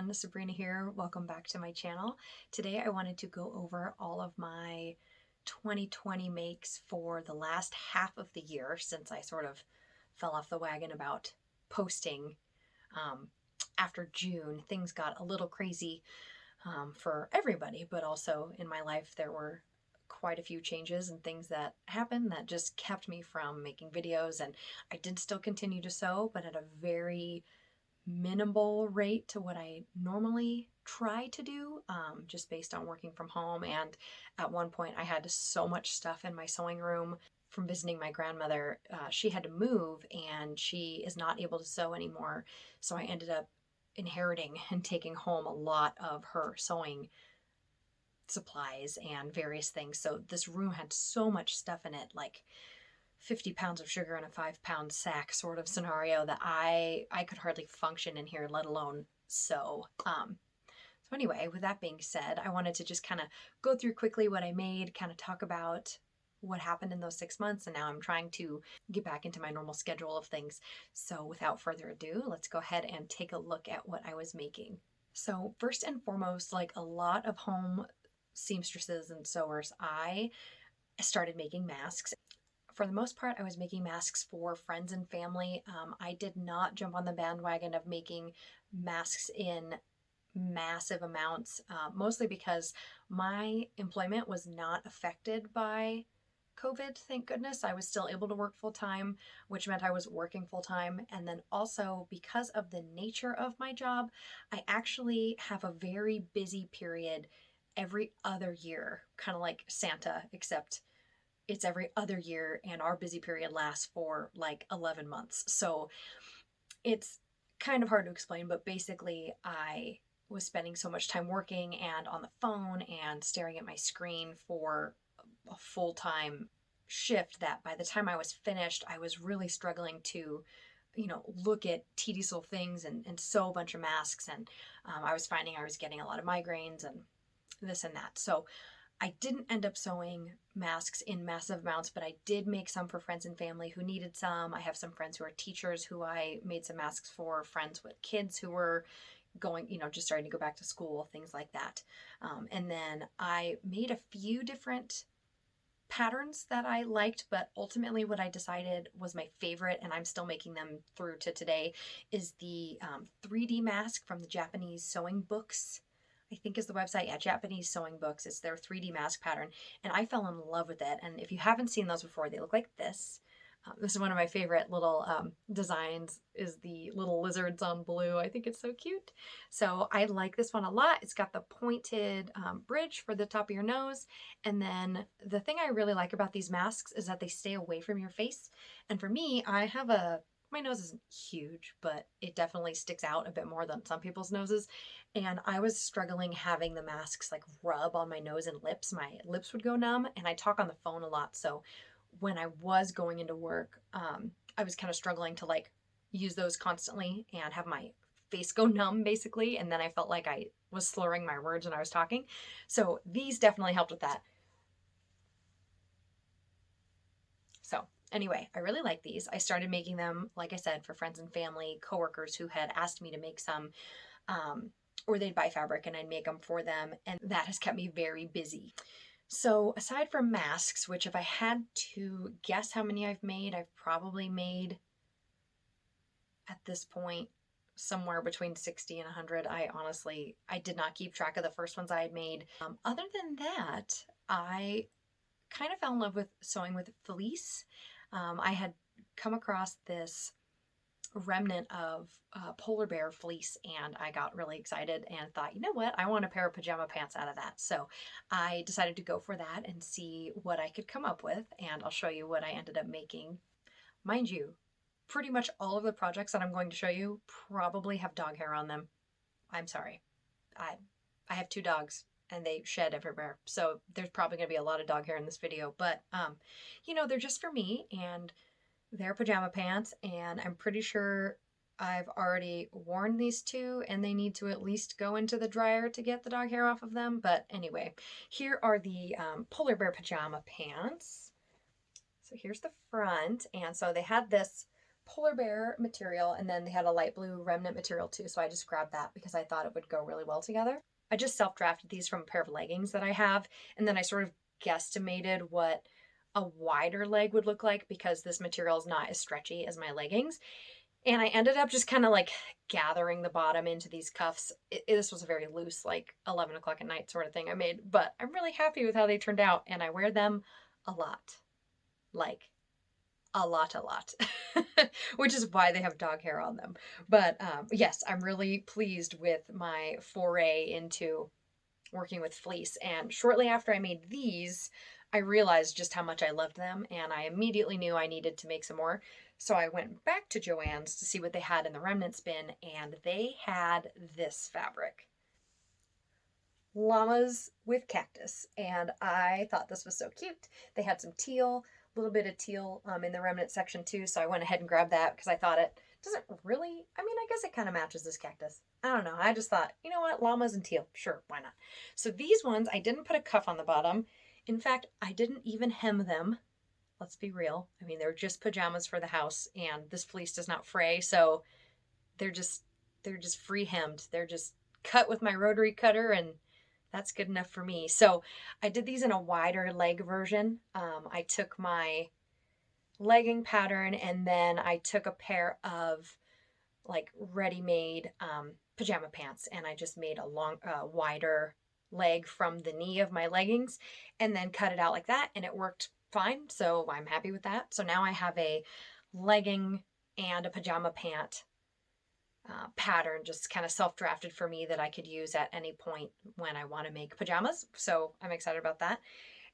everyone, Sabrina here. Welcome back to my channel. Today I wanted to go over all of my 2020 makes for the last half of the year since I sort of fell off the wagon about posting. After June, things got a little crazy for everybody, but also in my life there were quite a few changes and things that happened that just kept me from making videos, and I did still continue to sew, but at a very minimal rate to what I normally try to do, just based on working from home. And at one point I had so much stuff in my sewing room from visiting my grandmother. She had to move and she is not able to sew anymore, so I ended up inheriting and taking home a lot of her sewing supplies and various things. So this room had so much stuff in it, like 50 pounds of sugar in a 5-pound sack sort of scenario, that I could hardly function in here, let alone sew. So anyway, with that being said, I wanted to just kind of go through quickly what I made, kind of talk about what happened in those 6 months, and now I'm trying to get back into my normal schedule of things. So without further ado, let's go ahead and take a look at what I was making. So first and foremost, like a lot of home seamstresses and sewers, I started making masks. For the most part, I was making masks for friends and family. I did not jump on the bandwagon of making masks in massive amounts, mostly because my employment was not affected by COVID, thank goodness. I was still able to work full time, which meant I was working full time. And then also, because of the nature of my job, I actually have a very busy period every other year, kind of like Santa, except it's every other year, and our busy period lasts for like 11 months. So it's kind of hard to explain, but basically I was spending so much time working and on the phone and staring at my screen for a full-time shift that by the time I was finished, I was really struggling to, look at tedious little things and sew a bunch of masks. And I was finding I was getting a lot of migraines and this and that. So I didn't end up sewing masks in massive amounts, but I did make some for friends and family who needed some. I have some friends who are teachers who I made some masks for, friends with kids who were going, just starting to go back to school, things like that. And then I made a few different patterns that I liked, but ultimately what I decided was my favorite, and I'm still making them through to today, is the 3D mask from the Japanese sewing books, I think is the website. Yeah, Japanese Sewing Books. It's their 3D mask pattern, and I fell in love with it. And if you haven't seen those before, they look like this. This is one of my favorite little designs, is the little lizards on blue. I think it's so cute. So I like this one a lot. It's got the pointed bridge for the top of your nose. And then the thing I really like about these masks is that they stay away from your face. And for me, my nose isn't huge, but it definitely sticks out a bit more than some people's noses. And I was struggling having the masks like rub on my nose and lips. My lips would go numb, and I talk on the phone a lot. So when I was going into work, I was kind of struggling to like use those constantly and have my face go numb basically. And then I felt like I was slurring my words when I was talking. So these definitely helped with that. So anyway, I really like these. I started making them, like I said, for friends and family, coworkers who had asked me to make some, or they'd buy fabric and I'd make them for them. And that has kept me very busy. So aside from masks, which if I had to guess how many I've probably made at this point somewhere between 60 and 100. I did not keep track of the first ones I had made. Other than that, I kind of fell in love with sewing with fleece. I had come across this remnant of polar bear fleece, and I got really excited and thought, you know what, I want a pair of pajama pants out of that. So I decided to go for that and see what I could come up with, and I'll show you what I ended up making. Mind you, pretty much all of the projects that I'm going to show you probably have dog hair on them. I'm sorry. I have 2 dogs and they shed everywhere, so there's probably going to be a lot of dog hair in this video, but they're just for me, and they're pajama pants, and I'm pretty sure I've already worn these 2 and they need to at least go into the dryer to get the dog hair off of them. But anyway, here are the polar bear pajama pants. So here's the front, and so they had this polar bear material, and then they had a light blue remnant material too, so I just grabbed that because I thought it would go really well together. I just self-drafted these from a pair of leggings that I have, and then I sort of guesstimated what a wider leg would look like because this material is not as stretchy as my leggings. And I ended up just kind of like gathering the bottom into these cuffs. This was a very loose, like 11 o'clock at night sort of thing I made, but I'm really happy with how they turned out, and I wear them a lot. Like, a lot, which is why they have dog hair on them. But yes, I'm really pleased with my foray into working with fleece. And shortly after I made these, I realized just how much I loved them, and I immediately knew I needed to make some more. So I went back to Joann's to see what they had in the remnants bin, and they had this fabric. Llamas with cactus, and I thought this was so cute. They had some teal, a little bit of teal in the remnant section too, so I went ahead and grabbed that because I thought it doesn't really, I mean, I guess it kind of matches this cactus. I don't know, I just thought, you know what, llamas and teal, sure, why not? So these ones, I didn't put a cuff on the bottom. In fact, I didn't even hem them. Let's be real. I mean, they're just pajamas for the house, and this fleece does not fray, so they're just they're just free hemmed. They're just cut with my rotary cutter, and that's good enough for me. So I did these in a wider leg version. I took my legging pattern, and then I took a pair of like ready-made pajama pants, and I just made a wider leg from the knee of my leggings and then cut it out like that, and it worked fine. So I'm happy with that. So now I have a legging and a pajama pant pattern just kind of self-drafted for me that I could use at any point when I want to make pajamas. So I'm excited about that.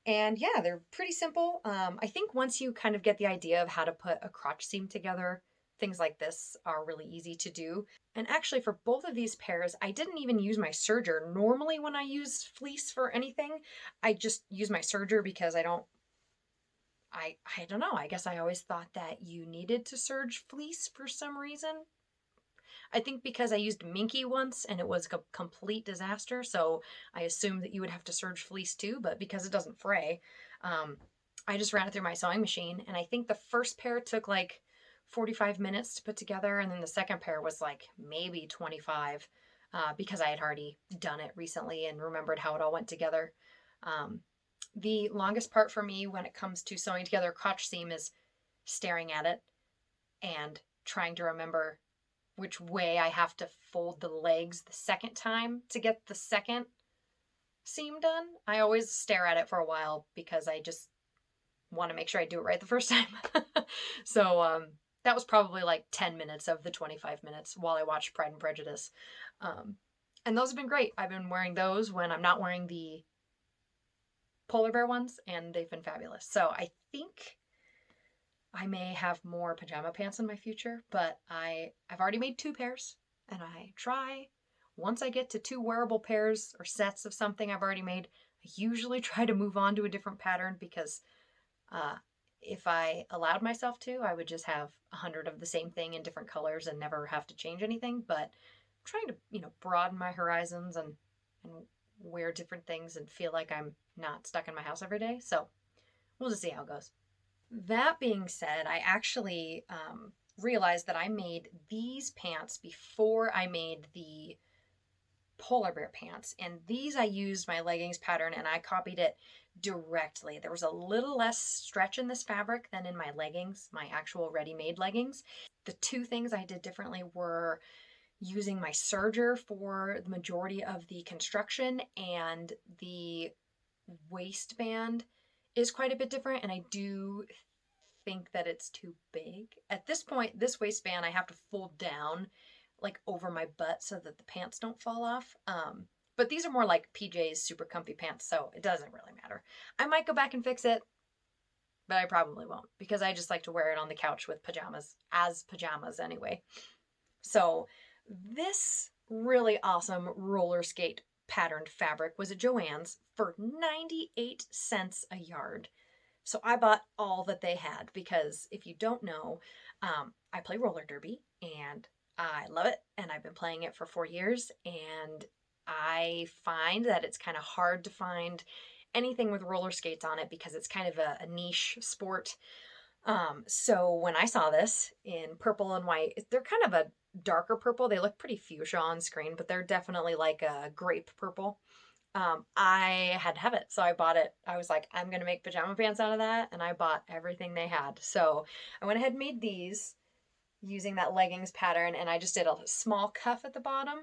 And yeah, they're pretty simple. I think once you kind of get the idea of how to put a crotch seam together, things like this are really easy to do. And actually for both of these pairs, I didn't even use my serger. Normally when I use fleece for anything, I just use my serger because I don't know. I guess I always thought that you needed to serge fleece for some reason. I think because I used Minky once and it was a complete disaster, so I assumed that you would have to serge fleece too, but because it doesn't fray, I just ran it through my sewing machine, and I think the first pair took like 45 minutes to put together, and then the second pair was like maybe 25 because I had already done it recently and remembered how it all went together. The longest part for me when it comes to sewing together a crotch seam is staring at it and trying to remember which way I have to fold the legs the second time to get the second seam done. I always stare at it for a while because I just want to make sure I do it right the first time. So that was probably like 10 minutes of the 25 minutes while I watched Pride and Prejudice. And those have been great. I've been wearing those when I'm not wearing the polar bear ones, and they've been fabulous. So I think I may have more pajama pants in my future, but I've already made 2 pairs, and I try, once I get to 2 wearable pairs or sets of something I've already made, I usually try to move on to a different pattern because if I allowed myself to, I would just have 100 of the same thing in different colors and never have to change anything. But I'm trying to, broaden my horizons and wear different things and feel like I'm not stuck in my house every day. So we'll just see how it goes. That being said, I actually realized that I made these pants before I made the polar bear pants. And these I used my leggings pattern and I copied it directly. There was a little less stretch in this fabric than in my leggings, my actual ready-made leggings. The 2 things I did differently were using my serger for the majority of the construction, and the waistband is quite a bit different, and I do think that it's too big. At this point, this waistband I have to fold down like over my butt so that the pants don't fall off. But these are more like PJ's super comfy pants, so it doesn't really matter. I might go back and fix it, but I probably won't because I just like to wear it on the couch with pajamas, as pajamas anyway. So this really awesome roller skate patterned fabric was at Joann's for 98 cents a yard. So I bought all that they had because if you don't know, I play roller derby and I love it, and I've been playing it for 4 years, and I find that it's kind of hard to find anything with roller skates on it because it's kind of a niche sport. So when I saw this in purple and white, they're kind of a darker purple. They look pretty fuchsia on screen, but they're definitely like a grape purple. I had to have it, so I bought it. I was like, I'm gonna make pajama pants out of that, and I bought everything they had. So I went ahead and made these using that leggings pattern, and I just did a small cuff at the bottom.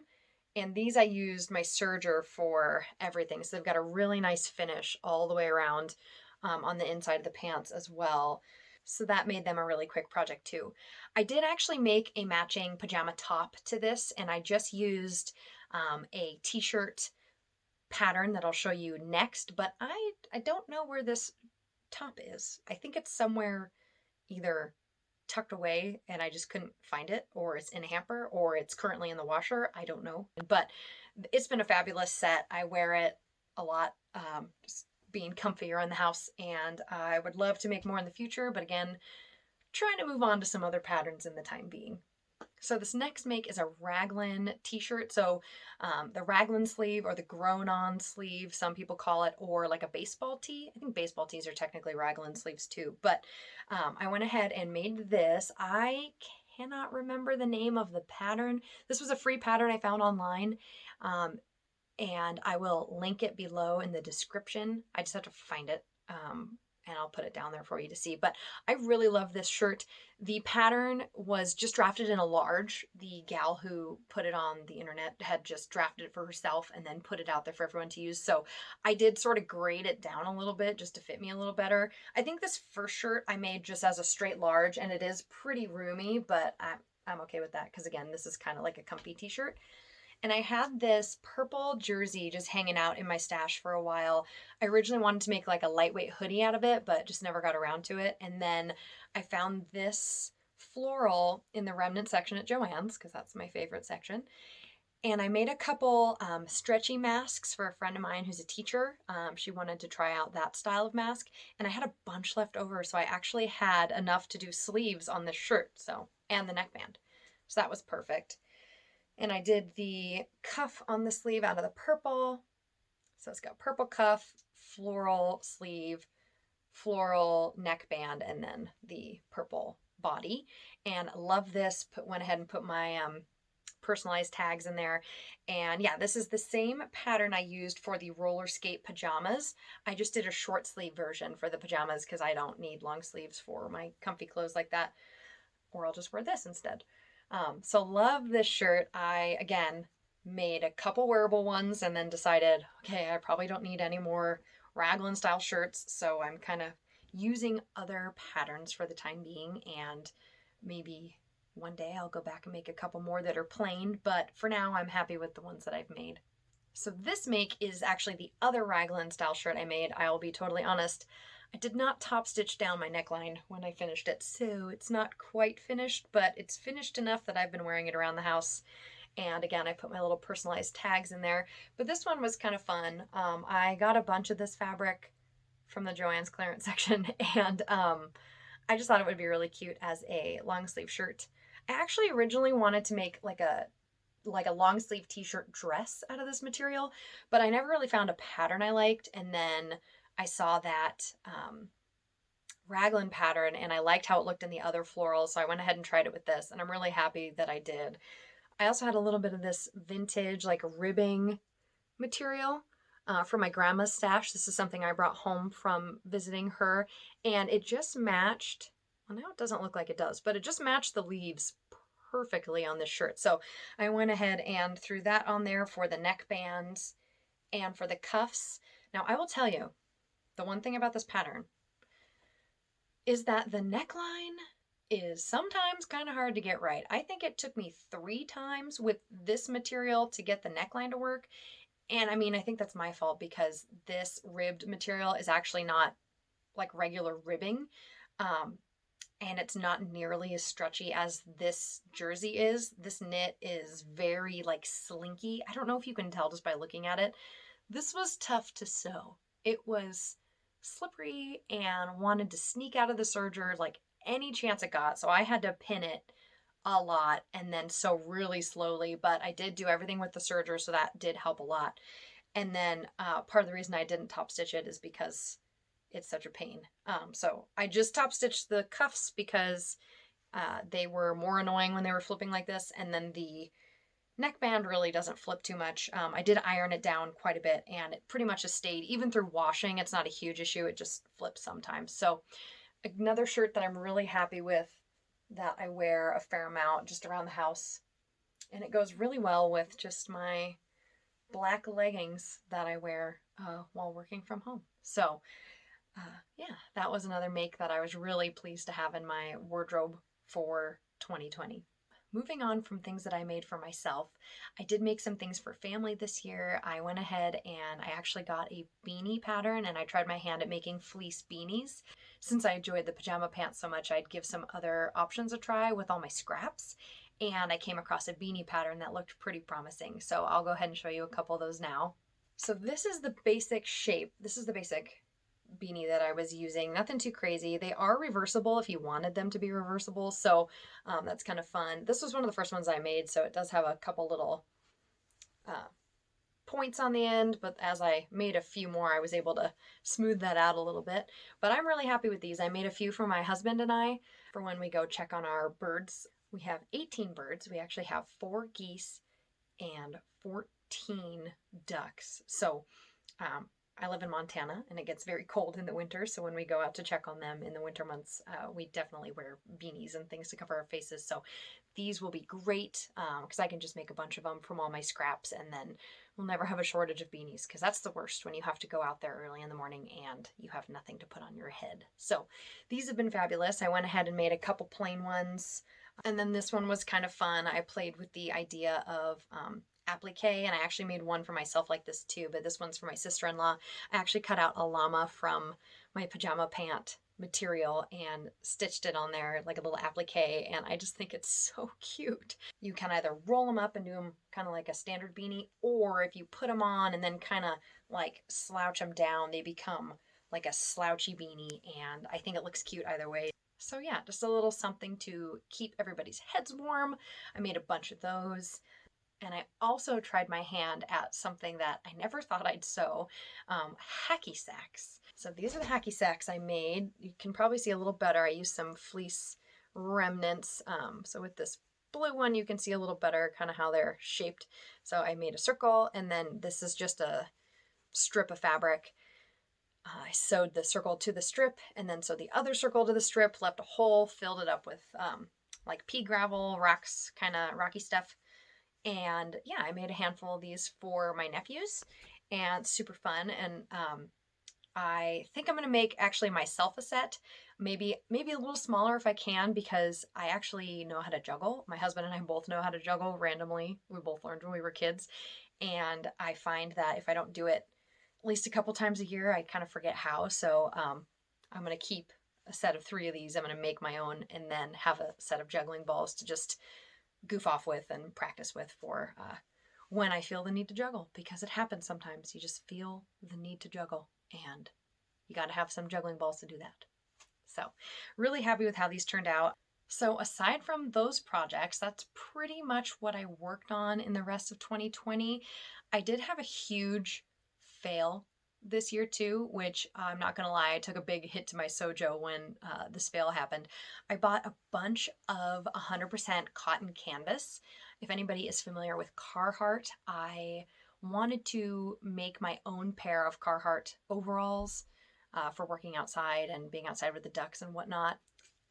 And these I used my serger for everything, so they've got a really nice finish all the way around on the inside of the pants as well. So that made them a really quick project too. I did actually make a matching pajama top to this, and I just used a t-shirt pattern that I'll show you next, but I don't know where this top is. I think it's somewhere either tucked away and I just couldn't find it, or it's in a hamper, or it's currently in the washer. I don't know. But it's been a fabulous set. I wear it a lot, just being comfy around the house, and I would love to make more in the future, but again, trying to move on to some other patterns in the time being. So this next make is a raglan t-shirt. So the raglan sleeve, or the grown-on sleeve, some people call it, or like a baseball tee. I think baseball tees are technically raglan sleeves too. But I went ahead and made this. I cannot remember the name of the pattern. This was a free pattern I found online. And I will link it below in the description. I just have to find it. And I'll put it down there for you to see. But I really love this shirt. The pattern was just drafted in a large. The gal who put it on the internet had just drafted it for herself and then put it out there for everyone to use. So I did sort of grade it down a little bit just to fit me a little better. I think this first shirt I made just as a straight large, and it is pretty roomy, but I'm okay with that because, again, this is kind of like a comfy t-shirt. And I had this purple jersey just hanging out in my stash for a while. I originally wanted to make like a lightweight hoodie out of it, but just never got around to it. And then I found this floral in the remnant section at Joann's, because that's my favorite section. And I made a couple stretchy masks for a friend of mine who's a teacher. She wanted to try out that style of mask, and I had a bunch left over, so I actually had enough to do sleeves on this shirt, so, and the neckband. So that was perfect. And I did the cuff on the sleeve out of the purple. So it's got purple cuff, floral sleeve, floral neckband, and then the purple body. And love this. Went ahead and put my personalized tags in there. And yeah, this is the same pattern I used for the roller skate pajamas. I just did a short sleeve version for the pajamas because I don't need long sleeves for my comfy clothes like that. Or I'll just wear this instead. So love this shirt. I, again, made a couple wearable ones and then decided, okay, I probably don't need any more raglan style shirts. So I'm kind of using other patterns for the time being, and maybe one day I'll go back and make a couple more that are plain, but for now I'm happy with the ones that I've made. So this make is actually the other raglan style shirt I made. I will be totally honest. I did not top stitch down my neckline when I finished it, so it's not quite finished, but it's finished enough that I've been wearing it around the house. And again, I put my little personalized tags in there. But this one was kind of fun. I got a bunch of this fabric from the Joann's clearance section, and I just thought it would be really cute as a long sleeve shirt. I actually originally wanted to make like a long sleeve t-shirt dress out of this material, but I never really found a pattern I liked. And then I saw that raglan pattern and I liked how it looked in the other floral, so I went ahead and tried it with this, and I'm really happy that I did. I also had a little bit of this vintage like ribbing material from my grandma's stash. This is something I brought home from visiting her, and it just matched, well, now it doesn't look like it does, but it just matched the leaves perfectly on this shirt. So I went ahead and threw that on there for the neckbands and for the cuffs. Now I will tell you, the one thing about this pattern is that the neckline is sometimes kind of hard to get right. I think it took me 3 times with this material to get the neckline to work. And I mean, I think that's my fault because this ribbed material is actually not like regular ribbing. And it's not nearly as stretchy as this jersey is. This knit is very like slinky. I don't know if you can tell just by looking at it. This was tough to sew. It was slippery and wanted to sneak out of the serger like any chance it got. So I had to pin it a lot and then sew really slowly, but I did do everything with the serger, so that did help a lot. And then part of the reason I didn't top stitch it is because it's such a pain. So I just top stitched the cuffs because they were more annoying when they were flipping like this, and then the neckband really doesn't flip too much. I did iron it down quite a bit, and it pretty much has stayed. Even through washing, it's not a huge issue. It just flips sometimes. So another shirt that I'm really happy with that I wear a fair amount just around the house, and it goes really well with just my black leggings that I wear while working from home. So yeah, that was another make that I was really pleased to have in my wardrobe for 2020. Moving on from things that I made for myself, I did make some things for family this year. I went ahead and I actually got a beanie pattern, and I tried my hand at making fleece beanies. Since I enjoyed the pajama pants so much, I'd give some other options a try with all my scraps. And I came across a beanie pattern that looked pretty promising. So I'll go ahead and show you a couple of those now. So this is the basic shape. This is the basic beanie that I was using. Nothing too crazy. They are reversible if you wanted them to be reversible, so that's kind of fun. This was one of the first ones I made, so it does have a couple little points on the end, but as I made a few more, I was able to smooth that out a little bit. But I'm really happy with these. I made a few for my husband and I for when we go check on our birds. We have 18 birds. We actually have 4 geese and 14 ducks. So I live in Montana, and it gets very cold in the winter, so when we go out to check on them in the winter months, we definitely wear beanies and things to cover our faces. So these will be great because I can just make a bunch of them from all my scraps, and then we'll never have a shortage of beanies, because that's the worst when you have to go out there early in the morning and you have nothing to put on your head. So these have been fabulous. I went ahead and made a couple plain ones, and then this one was kind of fun. I played with the idea of applique, and I actually made one for myself like this too, but this one's for my sister-in-law. I actually cut out a llama from my pajama pant material and stitched it on there like a little applique, and I just think it's so cute. You can either roll them up and do them kind of like a standard beanie, or if you put them on and then kind of like slouch them down, they become like a slouchy beanie, and I think it looks cute either way. So yeah, just a little something to keep everybody's heads warm. I made a bunch of those. And I also tried my hand at something that I never thought I'd sew, hacky sacks. So these are the hacky sacks I made. You can probably see a little better. I used some fleece remnants. So with this blue one, you can see a little better kind of how they're shaped. So I made a circle, and then this is just a strip of fabric. I sewed the circle to the strip, and then sewed the other circle to the strip, left a hole, filled it up with like pea gravel, rocks, kind of rocky stuff. And yeah, I made a handful of these for my nephews, and super fun. And I think I'm going to make actually myself a set, maybe a little smaller if I can, because I actually know how to juggle. My husband and I both know how to juggle randomly. We both learned when we were kids. And I find that if I don't do it at least a couple times a year, I kind of forget how. So I'm going to keep a set of 3 of these. I'm going to make my own, and then have a set of juggling balls to just goof off with and practice with for when I feel the need to juggle, because it happens sometimes. You just feel the need to juggle, and you got to have some juggling balls to do that. So really happy with how these turned out. So aside from those projects, that's pretty much what I worked on in the rest of 2020. I did have a huge fail this year too, which I'm not gonna lie, I took a big hit to my sojo when this fail happened. I bought a bunch of 100% cotton canvas. If anybody is familiar with Carhartt, I wanted to make my own pair of Carhartt overalls for working outside and being outside with the ducks and whatnot.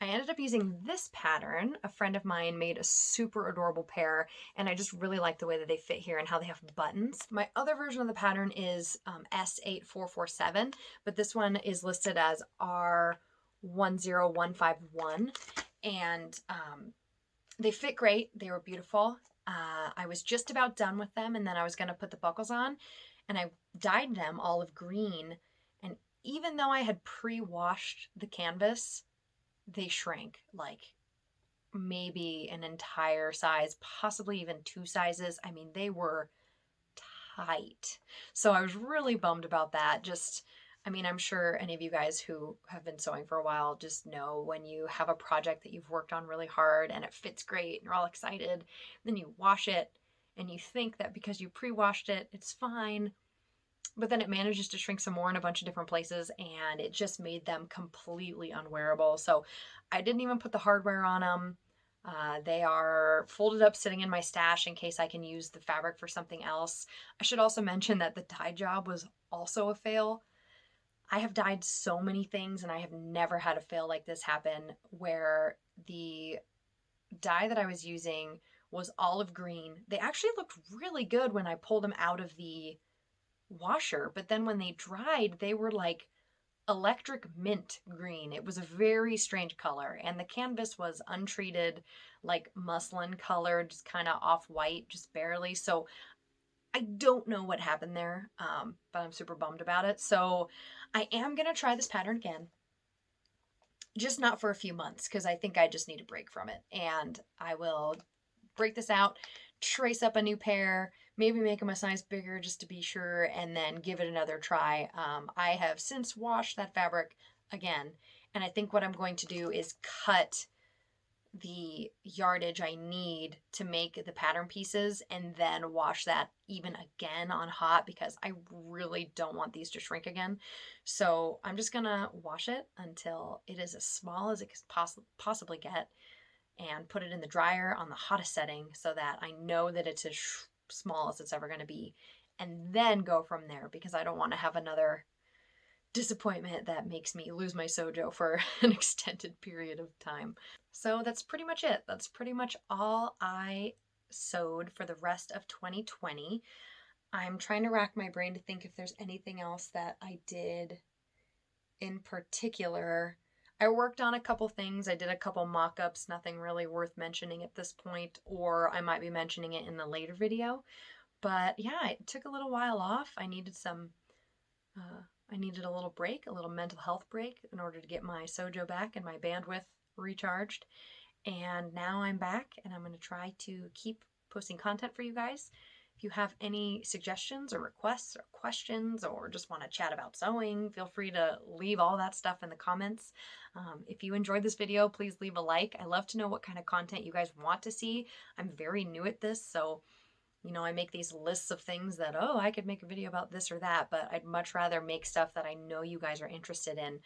I ended up using this pattern. A friend of mine made a super adorable pair, and I just really like the way that they fit here and how they have buttons. My other version of the pattern is S8447, but this one is listed as R10151, and they fit great. They were beautiful. I was just about done with them, and then I was going to put the buckles on, and I dyed them olive green, and even though I had pre-washed the canvas, they shrank like maybe an entire size, possibly even 2 sizes. I mean, they were tight. So I was really bummed about that. I'm sure any of you guys who have been sewing for a while just know when you have a project that you've worked on really hard and it fits great and you're all excited, then you wash it and you think that because you pre-washed it, it's fine. but then it manages to shrink some more in a bunch of different places, and it just made them completely unwearable. So I didn't even put the hardware on them. They are folded up sitting in my stash in case I can use the fabric for something else. I should also mention that the dye job was also a fail. I have dyed so many things and I have never had a fail like this happen, where the dye that I was using was olive green. They actually looked really good when I pulled them out of the washer, but then when they dried, they were like electric mint green. It was a very strange color, and the canvas was untreated, like muslin color, just kind of off white, just barely. So I don't know what happened there, but I'm super bummed about it. So I am gonna try this pattern again, just not for a few months, because I think I just need a break from it. And I will break this out, trace up a new pair, maybe make them a size bigger just to be sure, and then give it another try. I have since washed that fabric again, and I think what I'm going to do is cut the yardage I need to make the pattern pieces and then wash that even again on hot, because I really don't want these to shrink again. So I'm just gonna wash it until it is as small as it can possibly get, and put it in the dryer on the hottest setting so that I know that it's as small as it's ever going to be, and then go from there, because I don't want to have another disappointment that makes me lose my sojo for an extended period of time. So that's pretty much it. That's pretty much all I sewed for the rest of 2020. I'm trying to rack my brain to think if there's anything else that I did in particular. I worked on a couple things. I did a couple mock-ups, nothing really worth mentioning at this point, or I might be mentioning it in a later video. But yeah, it took a little while off. I needed a little break, a little mental health break, in order to get my sojo back and my bandwidth recharged. And now I'm back, and I'm going to try to keep posting content for you guys. If you have any suggestions or requests or questions, or just want to chat about sewing, feel free to leave all that stuff in the comments. If you enjoyed this video, please leave a like. I love to know what kind of content you guys want to see. I'm very new at this, so I make these lists of things that, oh, I could make a video about this or that, but I'd much rather make stuff that I know you guys are interested in.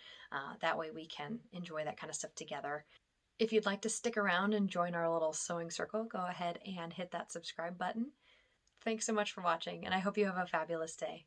That way we can enjoy that kind of stuff together. If you'd like to stick around and join our little sewing circle, go ahead and hit that subscribe button. Thanks so much for watching, and I hope you have a fabulous day.